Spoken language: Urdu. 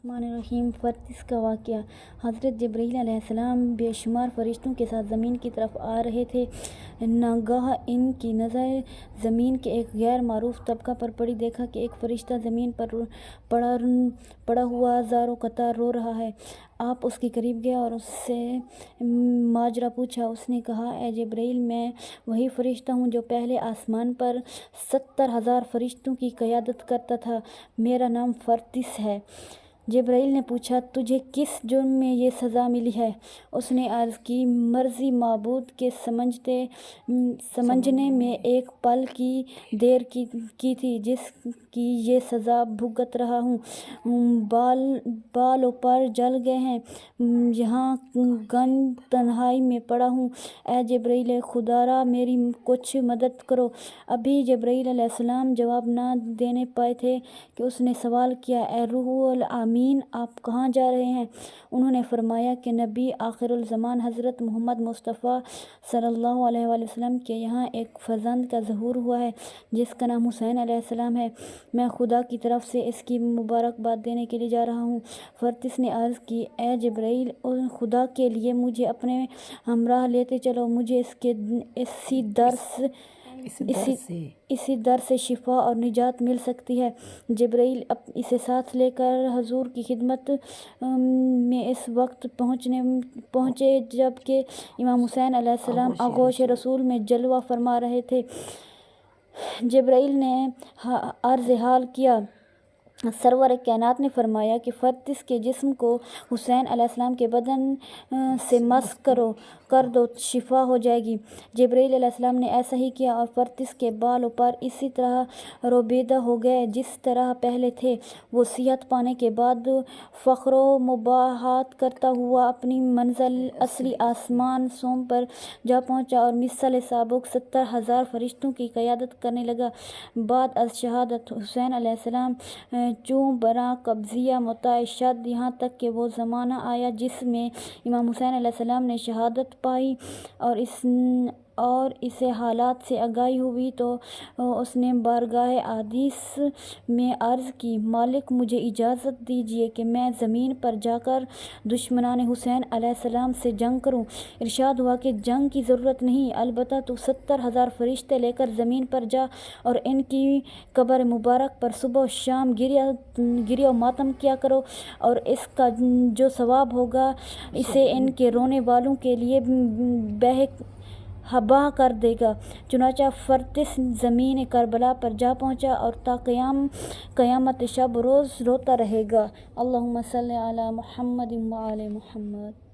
الرحمن الرحیم۔ فرتس کا واقعہ۔ حضرت جبرائیل علیہ السلام بے شمار فرشتوں کے ساتھ زمین کی طرف آ رہے تھے۔ ناگہاں ان کی نظر زمین کے ایک غیر معروف طبقہ پر پڑی۔ دیکھا کہ ایک فرشتہ زمین پر پڑا ہوا زاروں قطار رو رہا ہے۔ آپ اس کے قریب گئے اور اس سے ماجرا پوچھا۔ اس نے کہا، اے جبرائیل، میں وہی فرشتہ ہوں جو پہلے آسمان پر 70,000 فرشتوں کی قیادت کرتا تھا۔ میرا نام فرتس ہے۔ جبرائیل نے پوچھا، تجھے کس جرم میں یہ سزا ملی ہے؟ اس نے عرض کی، مرضی معبود کے سمجھنے میں ایک پل کی دیر کی تھی، جس کی یہ سزا بھگت رہا ہوں۔ بال و پر جل گئے ہیں، یہاں گنگ تنہائی میں پڑا ہوں۔ اے جبرائیل، خدا را میری کچھ مدد کرو۔ ابھی جبرائیل علیہ السلام جواب نہ دینے پائے تھے کہ اس نے سوال کیا، اے روح الامین، آپ کہاں جا رہے ہیں؟ انہوں نے فرمایا کہ نبی آخر الزمان حضرت محمد مصطفیٰ صلی اللہ علیہ وآلہ وسلم کے یہاں ایک فرزند کا ظہور ہوا ہے جس کا نام حسین علیہ السلام ہے۔ میں خدا کی طرف سے اس کی مبارکباد دینے کے لیے جا رہا ہوں۔ فرتس نے عرض کی، اے جبرائیل، خدا کے لیے مجھے اپنے ہمراہ لیتے چلو، مجھے اسی در سے شفا اور نجات مل سکتی ہے۔ جبرائیل اسے ساتھ لے کر حضور کی خدمت میں اس وقت پہنچے جب کہ امام حسین علیہ السلام آغوش رسول میں جلوہ فرما رہے تھے۔ جبرائیل نے عرض حال کیا۔ سرور کائنات نے فرمایا کہ فرتس کے جسم کو حسین علیہ السلام کے بدن سے مس کر دو، شفا ہو جائے گی۔ جبرائیل علیہ السلام نے ایسا ہی کیا اور فرتس کے بال و پر اسی طرح روبیدہ ہو گئے جس طرح پہلے تھے۔ وہ صحت پانے کے بعد فخر و مباحات کرتا ہوا اپنی منزل اصلی آسمان سوم پر جا پہنچا اور مثل سابق 70,000 فرشتوں کی قیادت کرنے لگا۔ بعد از شہادت حسین علیہ السلام چوں براں قبضیہ متاع شد، یہاں تک کہ وہ زمانہ آیا جس میں امام حسین علیہ السلام نے شہادت پائی اور اسے حالات سے آگاہی ہوئی تو اس نے بارگاہ احادیث میں عرض کی، مالک مجھے اجازت دیجیے کہ میں زمین پر جا کر دشمنان حسین علیہ السلام سے جنگ کروں۔ ارشاد ہوا کہ جنگ کی ضرورت نہیں، البتہ تو 70,000 فرشتے لے کر زمین پر جا اور ان کی قبر مبارک پر صبح و شام گریہ و ماتم کیا کرو، اور اس کا جو ثواب ہوگا اسے ان کے رونے والوں کے لیے ہبا کر دے گا۔ چنانچہ فرتس زمین کربلا پر جا پہنچا اور تا قیامت شب روز روتا رہے گا۔ اللہم صلی علی محمد و آل محمد۔